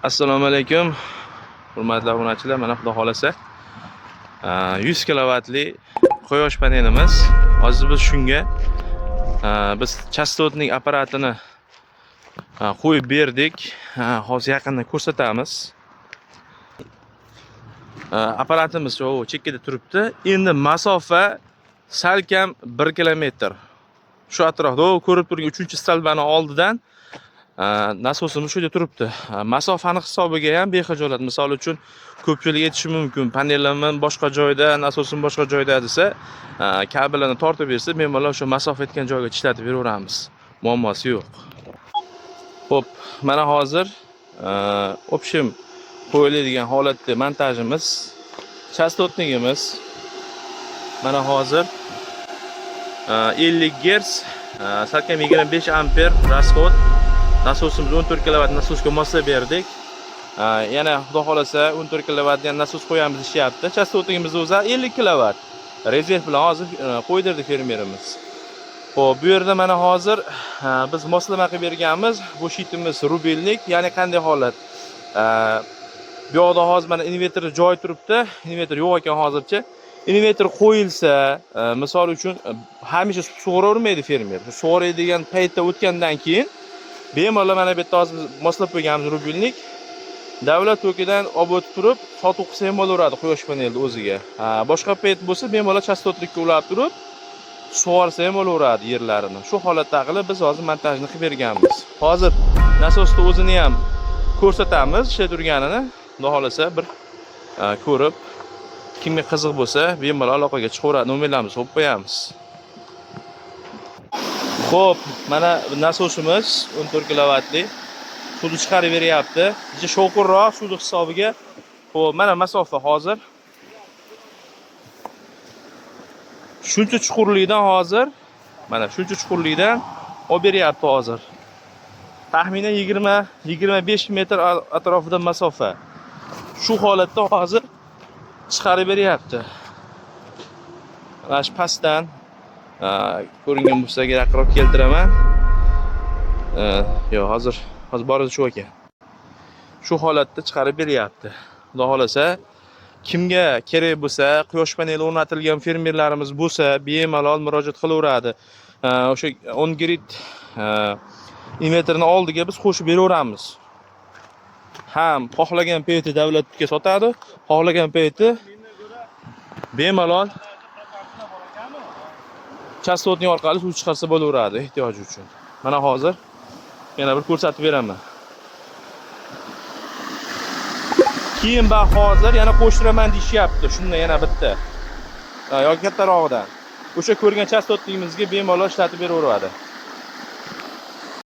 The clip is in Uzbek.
Assalomu alaykum. Hurmatli obunachilar, mana xudo xolasa 100 kilovatli quyosh panelimiz. Hozir biz shunga biz chastotning apparatini qo'yib berdik. Hozir yaqindan ko'rsatamiz. Apparatimiz o chekkada turibdi. Endi masofa salkam 1 kilometr. Shu atrofda ko'rib turgan 3-stalbani oldidan nasosimiz shu yerda turibdi. Masofani hisobiga ham bexijolat. Misol uchun ko'pchilik aytishi mumkin, panellarim boshqa joyda, nasosim boshqa joyda desa, kabellarni tortib bersa, bemalol o'sha masofa etgan joyga ishlatib beraveramiz. Muammosi yo'q. Xo'p, mana hozir общем qo'yiladigan holatda montajimiz, chastotligimiz mana hozir 50 Hz, salkam 25 amper расход. Nasosimiz 14 kW nasosga moslab berdik. Yana xudo xolasa 14 kW dan nasos qo'yamiz ishyapti. Chastotligimiz o'zi 50 kW. Rezerv bilan hozir qo'ydirdi fermerimiz. Xo'p, bu yerda mana hozir biz moslama qilib berganmiz. Bu shitimiz rubelnik, ya'ni qanday holat? Bu yoqda hozir mana invertor joy turibdi. Invertor yo'q ekan hozircha. Invertor qo'yilsa, misol uchun hamisha sug'oravermaydi fermer. Sug'oradigan paytda o'tgandan keyin bemalol mana bu yerda hozir moslab qo'yganmiz rubelnik. Davlat to'kidan olib o'tib turib, sotib qilsa ham bo'laveradi quyosh panelni o'ziga. Boshqa payt bo'lsa bemalol chastotlikka ulab turib, sug'orsa ham bo'laveradi yerlarini. Shu holatda qilib biz hozir montajni qilib berganmiz. Hozir nasosni o'zini ham ko'rsatamiz, ishlab turganini. Xudo xolasa bir ko'rib, kimga qiziq bo'lsa, bemalol aloqaga chiqaveradi. Nomerlarimizni qo'yib qo'yamiz. Xo'p, mana nasosimiz 14 kilovatli. Suvni chiqarib beryapti. Ichi shovqinroq suvni hisobiga. Xo'p, mana masofa hozir. Shuncha chuqurlikdan hozir, mana shuncha chuqurlikdan olib beryapti hozir. Taxminan 20-25 metr atrofida masofa. Shu holatda hozir chiqarib beryapti. Mana shu pastdan ko'ringan bo'lsa yaqinroq keltiraman. Yo'q, hozir boradi shu ekan. Shu holatda chiqarib beryapti. Xudo xolasa, kimga kerak bo'lsa, quyosh paneli o'rnatilgan fermerlarimiz bo'lsa, bemalol murojaat qilaveradi. O'sha 10 grid invertorni oldiga biz qo'shib beraveramiz. Ham xohlagan payti davlatga sotadi, xohlagan payti bemalol chastotning orqali suv chiqarsa bo'laveradi ehtiyoji uchun. Mana hozir yana bir ko'rsatib beraman. Keyin hozir yana qo'shiraman deyishyapti. Shunda yana bitta yoki kattarog'idan. O'sha ko'rgan chastotligimizga bemalol ishlatib beraveradi.